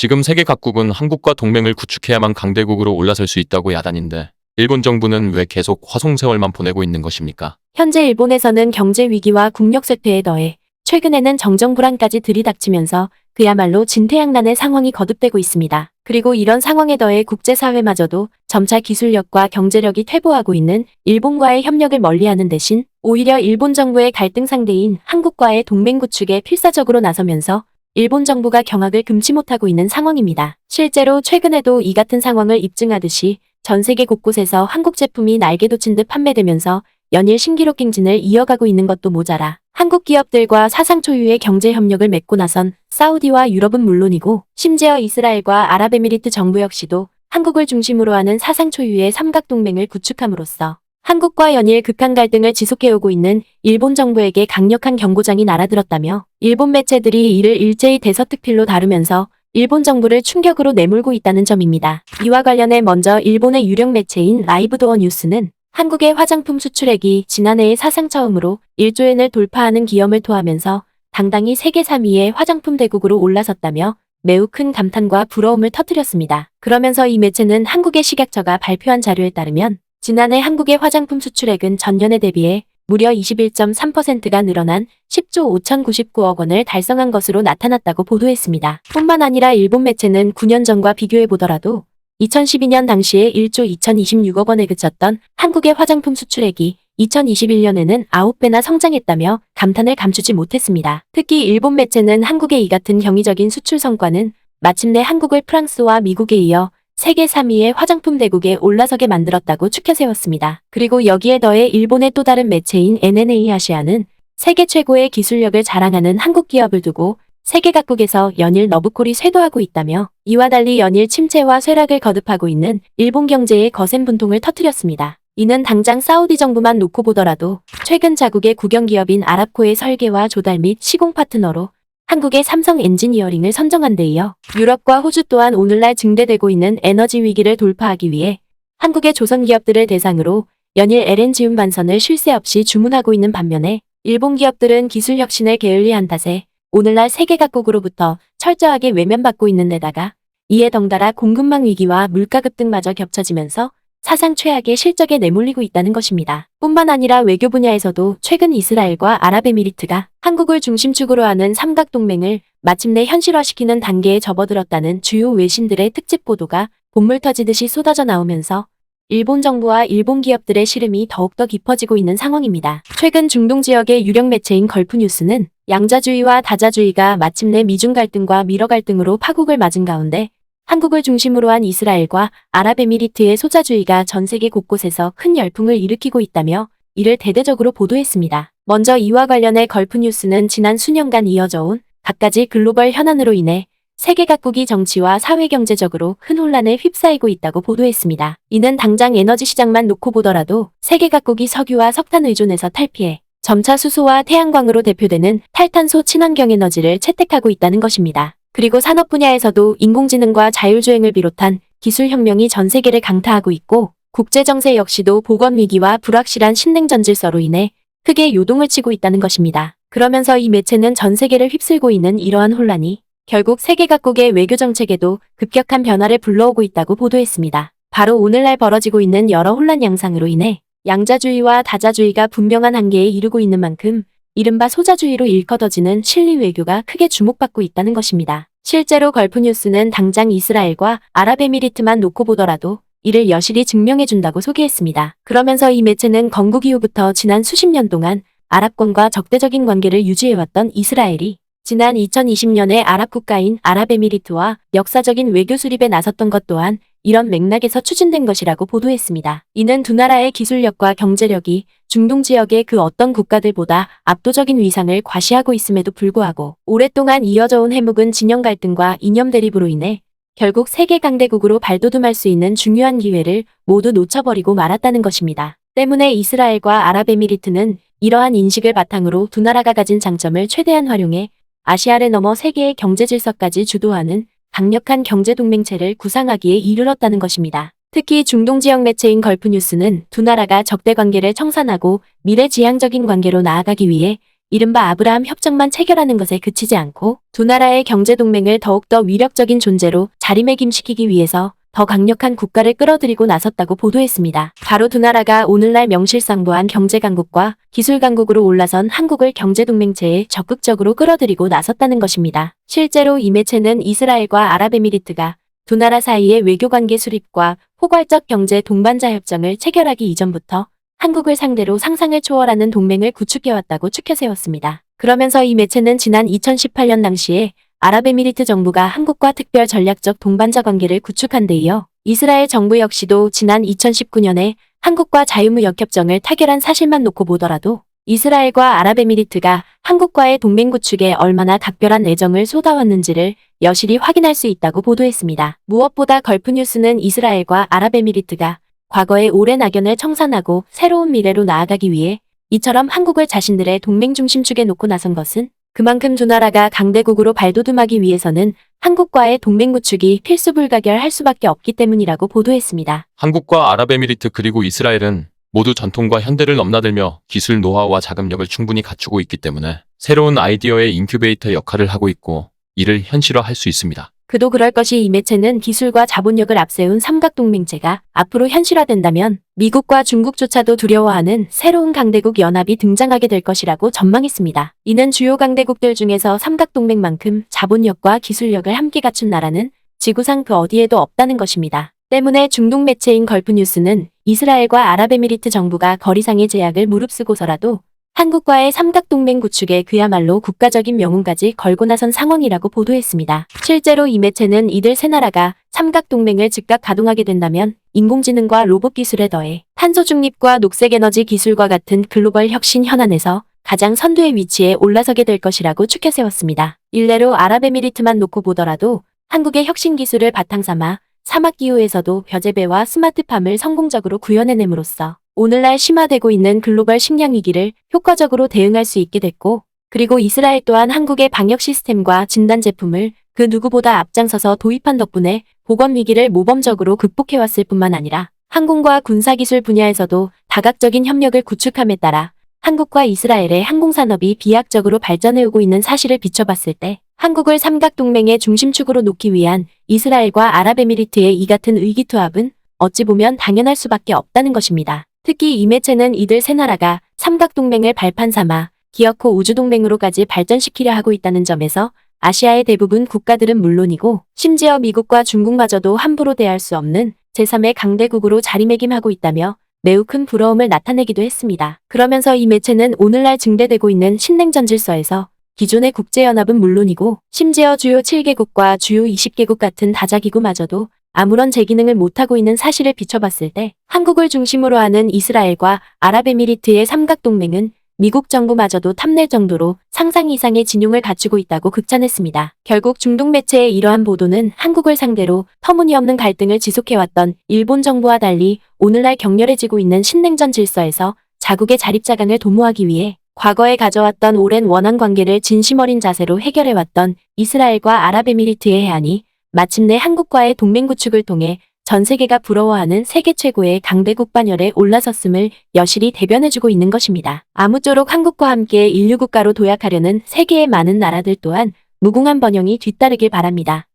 지금 세계 각국은 한국과 동맹을 구축해야만 강대국으로 올라설 수 있다고 야단인데 일본 정부는 왜 계속 화송세월만 보내고 있는 것입니까? 현재 일본에서는 경제 위기와 국력 쇠퇴에 더해 최근에는 정정 불안까지 들이닥치면서 그야말로 진퇴양난의 상황이 거듭되고 있습니다. 그리고 이런 상황에 더해 국제사회마저도 점차 기술력과 경제력이 퇴보하고 있는 일본과의 협력을 멀리하는 대신 오히려 일본 정부의 갈등 상대인 한국과의 동맹 구축에 필사적으로 나서면서 일본 정부가 경악을 금치 못하고 있는 상황입니다. 실제로 최근에도 이 같은 상황을 입증하듯이 전 세계 곳곳에서 한국 제품이 날개 돋친 듯 판매되면서 연일 신기록 갱신을 이어가고 있는 것도 모자라 한국 기업들과 사상 초유의 경제 협력을 맺고 나선 사우디와 유럽은 물론이고 심지어 이스라엘과 아랍에미리트 정부 역시도 한국을 중심으로 하는 사상 초유의 삼각동맹을 구축함으로써 한국과 연일 극한 갈등을 지속해오고 있는 일본 정부에게 강력한 경고장이 날아들었다며 일본 매체들이 이를 일제히 대서특필로 다루면서 일본 정부를 충격으로 내몰고 있다는 점입니다. 이와 관련해 먼저 일본의 유력 매체인 라이브도어 뉴스는 한국의 화장품 수출액이 지난해에 사상 처음으로 1조엔을 돌파하는 기염을 토하면서 당당히 세계 3위의 화장품 대국으로 올라섰다며 매우 큰 감탄과 부러움을 터뜨렸습니다. 그러면서 이 매체는 한국의 식약처가 발표한 자료에 따르면 지난해 한국의 화장품 수출액은 전년에 대비해 무려 21.3%가 늘어난 10조 5,099억 원을 달성한 것으로 나타났다고 보도했습니다. 뿐만 아니라 일본 매체는 9년 전과 비교해보더라도 2012년 당시에 1조 2,026억 원에 그쳤던 한국의 화장품 수출액이 2021년에는 9배나 성장했다며 감탄을 감추지 못했습니다. 특히 일본 매체는 한국의 이 같은 경이적인 수출 성과는 마침내 한국을 프랑스와 미국에 이어 세계 3위의 화장품 대국에 올라서게 만들었다고 추켜세웠습니다. 그리고 여기에 더해 일본의 또 다른 매체인 NNA 아시아는 세계 최고의 기술력을 자랑하는 한국 기업을 두고 세계 각국에서 연일 너브콜이 쇄도하고 있다며 이와 달리 연일 침체와 쇠락을 거듭하고 있는 일본 경제의 거센 분통을 터뜨렸습니다. 이는 당장 사우디 정부만 놓고 보더라도 최근 자국의 국영기업인 아랍코의 설계와 조달 및 시공 파트너로 한국의 삼성 엔지니어링을 선정한 데 이어 유럽과 호주 또한 오늘날 증대되고 있는 에너지 위기를 돌파하기 위해 한국의 조선 기업들을 대상으로 연일 LNG 운반선을 쉴 새 없이 주문하고 있는 반면에 일본 기업들은 기술 혁신을 게을리한 탓에 오늘날 세계 각국으로부터 철저하게 외면받고 있는 데다가 이에 덩달아 공급망 위기와 물가 급등마저 겹쳐지면서 사상 최악의 실적에 내몰리고 있다는 것입니다. 뿐만 아니라 외교 분야에서도 최근 이스라엘과 아랍에미리트가 한국을 중심축으로 하는 삼각동맹을 마침내 현실화시키는 단계에 접어들었다는 주요 외신들의 특집 보도가 본물 터지듯이 쏟아져 나오면서 일본 정부와 일본 기업들의 시름이 더욱더 깊어지고 있는 상황입니다. 최근 중동 지역의 유력 매체인 걸프뉴스는 양자주의와 다자주의가 마침내 미중 갈등과 미러 갈등으로 파국을 맞은 가운데 한국을 중심으로 한 이스라엘과 아랍에미리트의 소자주의가 전 세계 곳곳에서 큰 열풍을 일으키고 있다며 이를 대대적으로 보도했습니다. 먼저 이와 관련해 걸프뉴스는 지난 수년간 이어져온 갖가지 글로벌 현안으로 인해 세계 각국이 정치와 사회경제적으로 큰 혼란에 휩싸이고 있다고 보도했습니다. 이는 당장 에너지 시장만 놓고 보더라도 세계 각국이 석유와 석탄 의존에서 탈피해 점차 수소와 태양광으로 대표되는 탈탄소 친환경 에너지를 채택하고 있다는 것입니다. 그리고 산업 분야에서도 인공지능과 자율주행을 비롯한 기술혁명이 전 세계를 강타하고 있고 국제정세 역시도 보건위기와 불확실한 신냉전 질서로 인해 크게 요동을 치고 있다는 것입니다. 그러면서 이 매체는 전 세계를 휩쓸고 있는 이러한 혼란이 결국 세계 각국의 외교정책에도 급격한 변화를 불러오고 있다고 보도했습니다. 바로 오늘날 벌어지고 있는 여러 혼란 양상으로 인해 양자주의와 다자주의가 분명한 한계에 이르고 있는 만큼 이른바 소자주의로 일컬어지는 실리 외교가 크게 주목받고 있다는 것입니다. 실제로 걸프뉴스는 당장 이스라엘과 아랍에미리트만 놓고 보더라도 이를 여실히 증명해준다고 소개했습니다. 그러면서 이 매체는 건국 이후부터 지난 수십 년 동안 아랍권과 적대적인 관계를 유지해왔던 이스라엘이 지난 2020년에 아랍 국가인 아랍에미리트와 역사적인 외교 수립에 나섰던 것 또한 이런 맥락에서 추진된 것이라고 보도했습니다. 이는 두 나라의 기술력과 경제력이 중동 지역의 그 어떤 국가들보다 압도적인 위상을 과시하고 있음에도 불구하고 오랫동안 이어져온 해묵은 진영 갈등과 이념 대립으로 인해 결국 세계 강대국으로 발돋움할 수 있는 중요한 기회를 모두 놓쳐버리고 말았다는 것입니다. 때문에 이스라엘과 아랍에미리트는 이러한 인식을 바탕으로 두 나라가 가진 장점을 최대한 활용해 아시아를 넘어 세계의 경제 질서까지 주도하는 강력한 경제동맹체를 구상하기에 이르렀다는 것입니다. 특히 중동 지역 매체인 걸프뉴스는 두 나라가 적대 관계를 청산하고 미래지향적인 관계로 나아가기 위해 이른바 아브라함 협정만 체결하는 것에 그치지 않고 두 나라의 경제 동맹을 더욱더 위력적인 존재로 자리매김시키기 위해서 더 강력한 국가를 끌어들이고 나섰다고 보도했습니다. 바로 두 나라가 오늘날 명실상부한 경제 강국과 기술 강국으로 올라선 한국을 경제 동맹체에 적극적으로 끌어들이고 나섰다는 것입니다. 실제로 이 매체는 이스라엘과 아랍에미리트가 두 나라 사이의 외교관계 수립과 포괄적 경제 동반자 협정을 체결하기 이전부터 한국을 상대로 상상을 초월하는 동맹을 구축해왔다고 추켜세웠습니다. 그러면서 이 매체는 지난 2018년 당시에 아랍에미리트 정부가 한국과 특별 전략적 동반자 관계를 구축한 데 이어 이스라엘 정부 역시도 지난 2019년에 한국과 자유무역협정을 타결한 사실만 놓고 보더라도 이스라엘과 아랍에미리트가 한국과의 동맹 구축에 얼마나 각별한 애정을 쏟아왔는지를 여실히 확인할 수 있다고 보도했습니다. 무엇보다 걸프뉴스는 이스라엘과 아랍에미리트가 과거의 오랜 악연을 청산하고 새로운 미래로 나아가기 위해 이처럼 한국을 자신들의 동맹 중심축에 놓고 나선 것은 그만큼 두 나라가 강대국으로 발돋움하기 위해서는 한국과의 동맹 구축이 필수 불가결할 수밖에 없기 때문이라고 보도했습니다. 한국과 아랍에미리트 그리고 이스라엘은 모두 전통과 현대를 넘나들며 기술 노하우와 자금력을 충분히 갖추고 있기 때문에 새로운 아이디어의 인큐베이터 역할을 하고 있고 이를 현실화할 수 있습니다. 그도 그럴 것이 이 매체는 기술과 자본력을 앞세운 삼각동맹체가 앞으로 현실화된다면 미국과 중국조차도 두려워하는 새로운 강대국 연합이 등장하게 될 것이라고 전망했습니다. 이는 주요 강대국들 중에서 삼각동맹만큼 자본력과 기술력을 함께 갖춘 나라는 지구상 그 어디에도 없다는 것입니다. 때문에 중동 매체인 걸프뉴스는 이스라엘과 아랍에미리트 정부가 거리상의 제약을 무릅쓰고서라도 한국과의 삼각동맹 구축에 그야말로 국가적인 명운까지 걸고 나선 상황이라고 보도했습니다. 실제로 이 매체는 이들 세 나라가 삼각동맹을 즉각 가동하게 된다면 인공지능과 로봇 기술에 더해 탄소 중립과 녹색에너지 기술과 같은 글로벌 혁신 현안에서 가장 선두의 위치에 올라서게 될 것이라고 추켜세웠습니다. 일례로 아랍에미리트만 놓고 보더라도 한국의 혁신 기술을 바탕삼아 사막기후에서도 벼재배와 스마트팜을 성공적으로 구현해냄으로써 오늘날 심화되고 있는 글로벌 식량 위기를 효과적으로 대응할 수 있게 됐고, 그리고 이스라엘 또한 한국의 방역 시스템과 진단 제품을 그 누구보다 앞장서서 도입한 덕분에 보건 위기를 모범적으로 극복해왔을 뿐만 아니라 항공과 군사기술 분야에서도 다각적인 협력을 구축함에 따라 한국과 이스라엘의 항공산업이 비약적으로 발전해오고 있는 사실을 비춰봤을 때 한국을 삼각동맹의 중심축으로 놓기 위한 이스라엘과 아랍에미리트의 이 같은 의기투합은 어찌 보면 당연할 수밖에 없다는 것입니다. 특히 이 매체는 이들 세 나라가 삼각동맹을 발판 삼아 기어코 우주동맹으로까지 발전시키려 하고 있다는 점에서 아시아의 대부분 국가들은 물론이고 심지어 미국과 중국마저도 함부로 대할 수 없는 제3의 강대국으로 자리매김하고 있다며 매우 큰 부러움을 나타내기도 했습니다. 그러면서 이 매체는 오늘날 증대되고 있는 신냉전 질서에서 기존의 국제연합은 물론이고 심지어 주요 7개국과 주요 20개국 같은 다자기구마저도 아무런 제기능을 못하고 있는 사실을 비춰봤을 때 한국을 중심으로 하는 이스라엘과 아랍에미리트의 삼각동맹은 미국 정부마저도 탐낼 정도로 상상 이상의 진용을 갖추고 있다고 극찬했습니다. 결국 중동 매체의 이러한 보도는 한국을 상대로 터무니없는 갈등을 지속해왔던 일본 정부와 달리 오늘날 격렬해지고 있는 신냉전 질서에서 자국의 자립자강을 도모하기 위해 과거에 가져왔던 오랜 원한 관계를 진심 어린 자세로 해결해왔던 이스라엘과 아랍에미리트의 해안이 마침내 한국과의 동맹 구축을 통해 전 세계가 부러워하는 세계 최고의 강대국 반열에 올라섰음을 여실히 대변해주고 있는 것입니다. 아무쪼록 한국과 함께 인류 국가로 도약하려는 세계의 많은 나라들 또한 무궁한 번영이 뒤따르길 바랍니다.